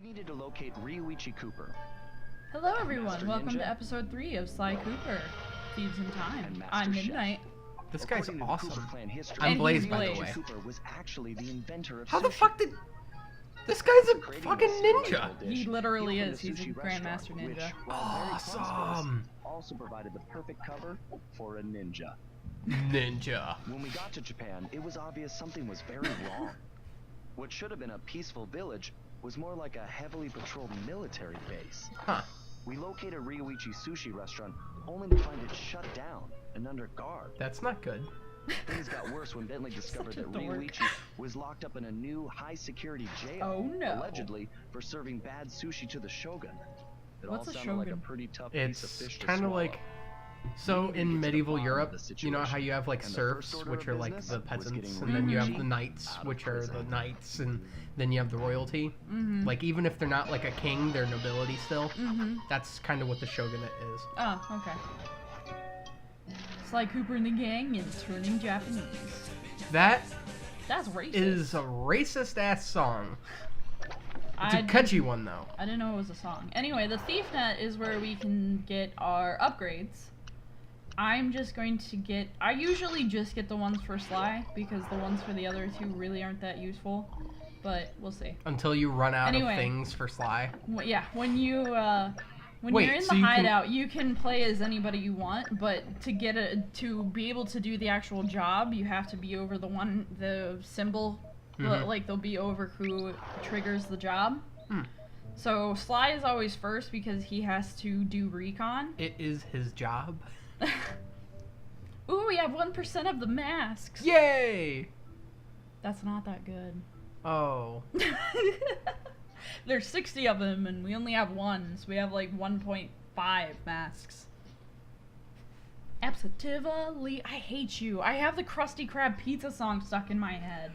needed to locate Rioichi Cooper. Hello everyone, welcome to episode 3 of Sly Cooper, Thieves in Time, on Midnight. This guy's awesome. History, I'm Blaze, he's by the Blaze. way. Cooper was actually the inventor of How the sushi. fuck did... This guy's a fucking ninja! He literally opened is, he's a sushi Grandmaster restaurant, Ninja. which, while very prosperous, Awesome! also provided the perfect cover for a ninja. Ninja. When we got to Japan, it was obvious something was very wrong. What should have been a peaceful village was more like a heavily patrolled military base. Huh. We located Rioichi sushi restaurant only to find it shut down and under guard. That's not good. Things got worse when Bentley discovered Such a that dork. Rioichi was locked up in a new high-security jail, Oh, no. allegedly for serving bad sushi to the shogun. It What's all a sounded like a shogun? pretty tough piece of It's fish to kind of swallow. like... So, We needed to in get to the medieval bottom Europe, of the you know how situation, you have, like, and the serfs, first order which of are, like, business the was peasants, getting and then you have Rioichi the knights, out of which are the prison. knights, and then you have the royalty. Mm-hmm. Like, even if they're not, like, a king, they're nobility still. Mm-hmm. That's kind of what the shogunate is. Oh, okay. Sly Cooper and the gang and turning Japanese. That That's racist. is a racist-ass song. It's a I catchy one, though. I didn't know it was a song. Anyway, the Thief Net is where we can get our upgrades. I'm just going to get... I usually just get the ones for Sly, because the ones for the other two really aren't that useful. But, we'll see. Until you run out Anyway. of things for Sly. Yeah, when you, when Wait, you're in so the you can- hideout, you can play as anybody you want, but to be able to do the actual job, you have to be over the symbol, Mhm. like they'll be over who triggers the job. Hmm. So Sly is always first because he has to do recon. It is his job. Ooh, we have 1% of the masks. Yay! That's not that good. Oh. There's 60 of them, and we only have one, so we have like 1.5 masks. Absolutely, I hate you. I have the Krusty Krab pizza song stuck in my head.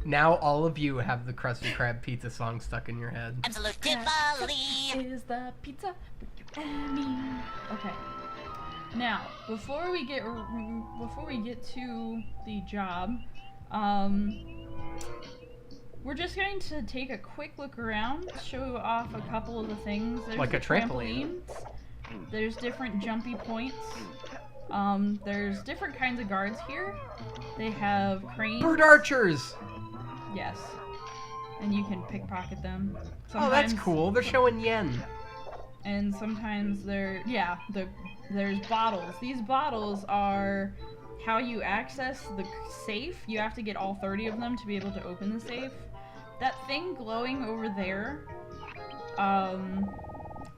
Now all of you have the Krusty Krab pizza song stuck in your head. Absolutely. Is the pizza Okay. Now, before we get to the job, we're just going to take a quick look around, show off a couple of the things. There's Like the a trampoline. trampolines. There's different jumpy points. There's different kinds of guards here. They have cranes. Bird archers! Yes. And you can pickpocket them. Oh, that's Sometimes- cool. They're showing yen. And sometimes there's bottles. These bottles are how you access the safe. You have to get all 30 of them to be able to open the safe. That thing glowing over there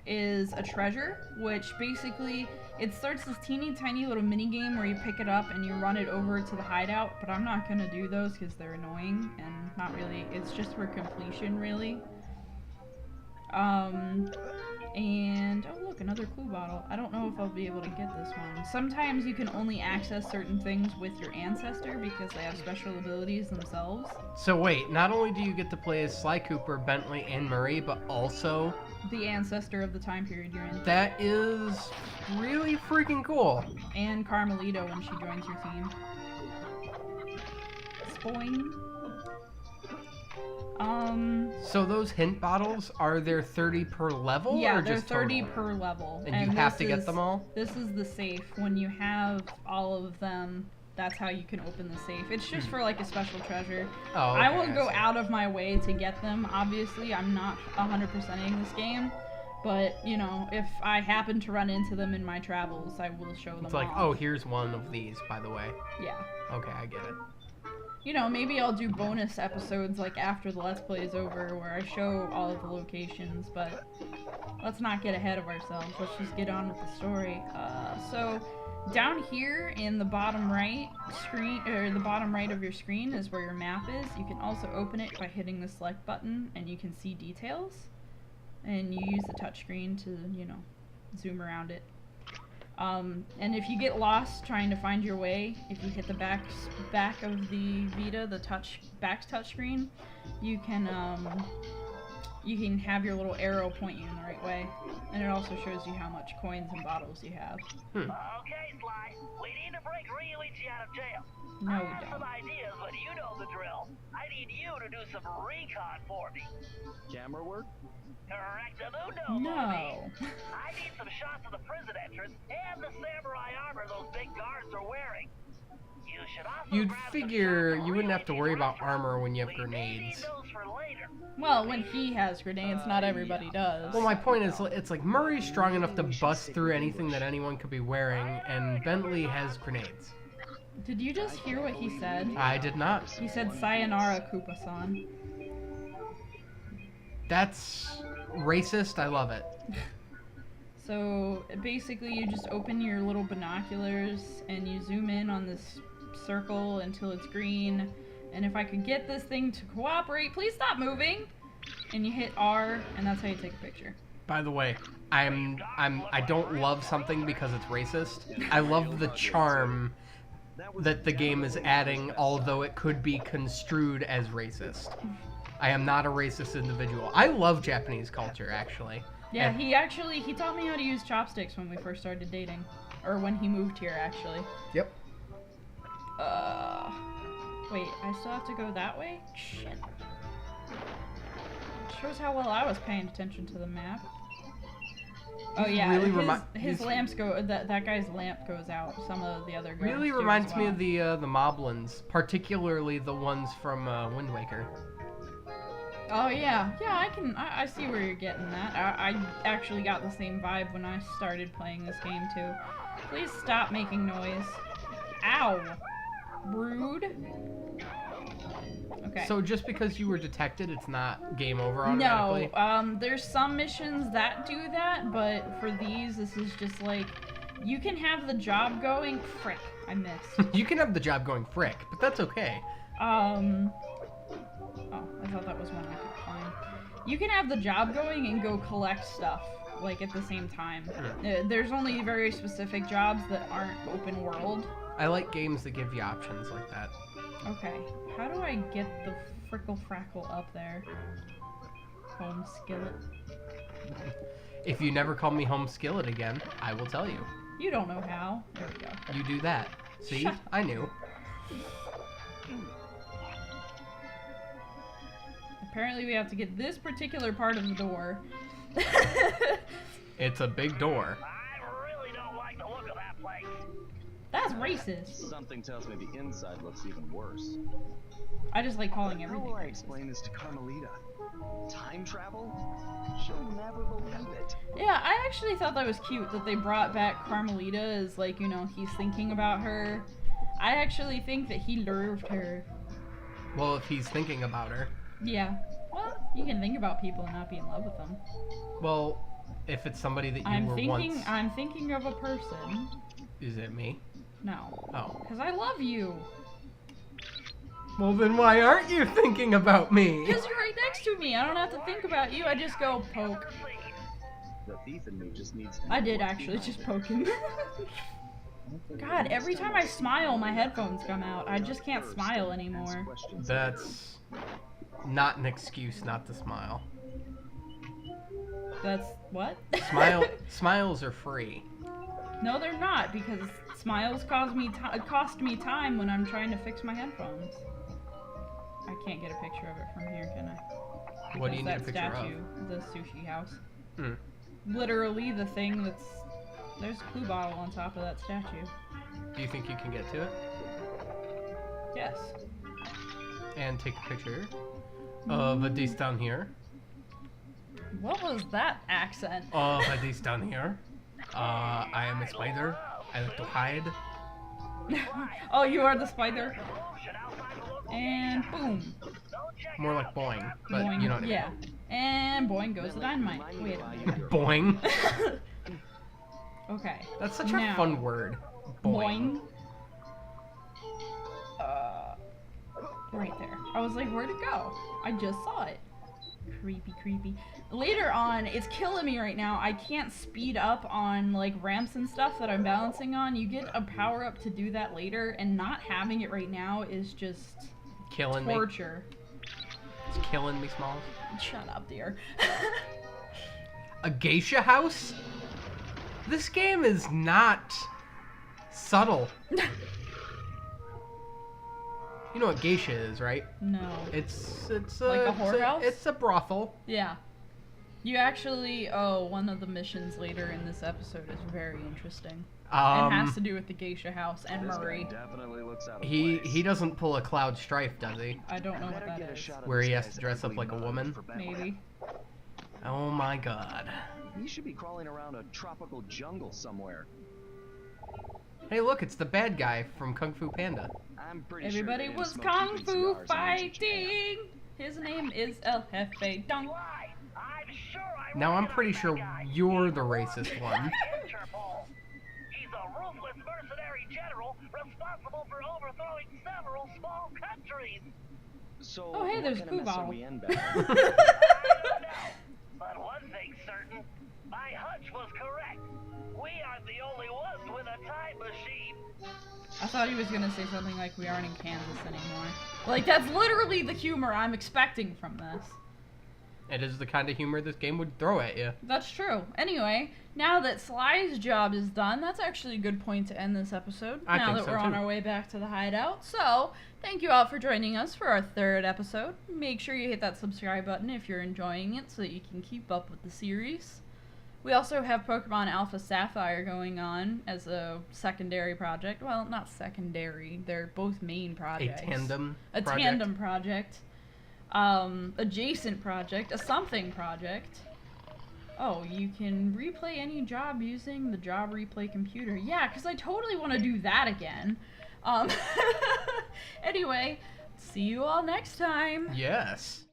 is a treasure, which basically it starts this teeny tiny little mini game where you pick it up and you run it over to the hideout, but I'm not gonna do those because they're annoying and not really, it's just for completion really. And, oh look, another clue bottle. I don't know if I'll be able to get this one. Sometimes you can only access certain things with your ancestor because they have special abilities themselves. So wait, not only do you get to play as Sly Cooper, Bentley, and Murray, but also The ancestor of the time period you're in. that is really freaking cool. And Carmelito when she joins your team. Spoing. So those hint bottles, are there 30 per level? Yeah, or they're just 30 total? per level. And you have this to get is- them all? This is the safe. When you have all of them, that's how you can open the safe. It's just for like a special treasure. Oh, okay, I won't go see. out of my way to get them. Obviously, I'm not 100%ing this game. But, you know, if I happen to run into them in my travels, I will show them It's like, all. oh, here's one of these, by the way. Yeah. Okay, I get it. You know, maybe I'll do bonus episodes like after the Let's Play is over where I show all of the locations, but let's not get ahead of ourselves. Let's just get on with the story. So down here in the bottom right screen, or the bottom right of your screen is where your map is. You can also open it by hitting the select button and you can see details. And you use the touchscreen to, you know, zoom around it. And if you get lost trying to find your way, if you hit the back of the Vita, the back touchscreen, you can you can have your little arrow point you in the right way. And it also shows you how much coins and bottles you have. Okay, Sly, we need to break Rioichi out of jail. No, I we have some don't. ideas, but you know the drill. I need you to do some recon for me. Camera work? Correctamundo, No. I need some shots of the prison entrance and the samurai armor those big guards are wearing. You should also You'd grab some figure shots of you wouldn't have to Rioichi's worry about restaurant. armor when you have We may need grenades. those for later. Well, when he has grenades, not everybody does. Well, my point is, it's like Murray's strong enough to bust through anything that anyone could be wearing, and Bentley has grenades. Did you just hear what he said? I did not. He said, "Sayonara, Koopa-san." That's racist. I love it. So basically, you just open your little binoculars and you zoom in on this circle until it's green. And if I could get this thing to cooperate, please stop moving. And you hit R, and that's how you take a picture. By the way, I don't love something because it's racist. I love the charm that the game is adding, although it could be construed as racist. I am not a racist individual. I love Japanese culture, actually. Yeah, And- he taught me how to use chopsticks when we first started dating. Or when he moved here, actually. Yep. Wait, I still have to go that way? Shit. Shows how well I was paying attention to the map. Oh yeah, really his he's- lamps go. That guy's lamp goes out. Some of the other guards Really do reminds as me well. of the Moblins, particularly the ones from Wind Waker. Oh yeah, I see where you're getting that. I actually got the same vibe when I started playing this game too. Please stop making noise. Ow. Rude. Okay. So just because you were detected, it's not game over automatically? No, there's some missions that do that, but for these, this is just like, you can have the job going. Frick, I missed. You can have the job going frick, but that's okay. Oh, I thought that was one I could climb. You can have the job going and go collect stuff, like, at the same time. There's only very specific jobs that aren't open world. I like games that give you options like that. Okay, how do I get the frickle frackle up there? Home skillet. If you never call me Home Skillet again, I will tell you. You don't know how. There we go. You do that. See? Shut I knew. Apparently we have to get this particular part of the door. It's a big door. I really don't like the look of that place. That's racist. Something tells me the inside looks even worse. I just like calling How everything will I racist. explain this to Carmelita? Time travel? She'll never believe it. Yeah, I actually thought that was cute that they brought back Carmelita as, like, you know, he's thinking about her. I actually think that he nerved her. Well, if he's thinking about her. Yeah. Well, you can think about people and not be in love with them. Well, if it's somebody that you I'm were thinking once... I'm thinking of a person. Is it me? No. Oh. Because I love you. Well, then why aren't you thinking about me? Because you're right next to me. I don't have to think about you. I just go poke. The thief in me just needs to I know did what's actually behind just it. poke him. God, every time I smile, my headphones come out. I just can't smile anymore. That's not an excuse not to smile. That's what? Smiles are free. No, they're not, because smiles cost me time when I'm trying to fix my headphones. I can't get a picture of it from here, can I? What do you need a Because picture that statue, of? the sushi house. Hmm. Literally the thing that's... There's a clue bottle on top of that statue. Do you think you can get to it? Yes. And take a picture of a dish down here. What was that accent? Of a dish down here. I am a spider. I like to hide. Oh, you are the spider. And boom. More like boing, but Boing. you know what I mean. Yeah. And boing goes the dynamite. Wait a minute. Boing. Okay. That's such Now- a fun word. Boing. Right there. I was like, where'd it go? I just saw it. Creepy, creepy. Later on, it's killing me right now. I can't speed up on, like, ramps and stuff that I'm balancing on. You get a power-up to do that later, and not having it right now is just Killing me. torture. It's killing me, Smalls. Shut up, dear. A geisha house? This game is not subtle. You know what geisha is, right? No. It's Like a whorehouse? It's a brothel. Yeah. You actually, one of the missions later in this episode is very interesting. It has to do with the geisha house and This Murray. guy definitely looks out of He place. doesn't pull a Cloud Strife, does he? I don't know what Better that get a is. shot of Where this he has guy's to dress up ugly like a nose woman? for Bentley. Maybe. Oh my god. He should be crawling around a tropical jungle somewhere. Hey, look, it's the bad guy from Kung Fu Panda. I'm pretty Everybody sure they was didn't smoke kung heated fu cigars in ancient Japan. fighting. His name is El Jefe Dunk. Why? I'm sure I Now I'm recognize pretty that sure guy. you're the racist one. Interpol. He's a ruthless mercenary general responsible for overthrowing several small countries. So, Oh, hey, what there's kind Pooh of mess are Bottle. we in, Ben? I don't know. But one thing's certain. My hunch was correct. We aren't the only ones with a time machine. I thought he was gonna say something like we aren't in Kansas anymore. Like, that's literally the humor I'm expecting from this. It is the kind of humor this game would throw at you. That's true. Anyway, now that Sly's job is done, that's actually a good point to end this episode. I now think that so, we're on too. our way back to the hideout. So, thank you all for joining us for our 3rd episode. Make sure you hit that subscribe button if you're enjoying it so that you can keep up with the series. We also have Pokemon Alpha Sapphire going on as a secondary project. Well, not secondary. They're both main projects. A tandem A project. tandem project. Adjacent project. A something project. Oh, you can replay any job using the job replay computer. Yeah, because I totally want to do that again. Anyway, see you all next time. Yes.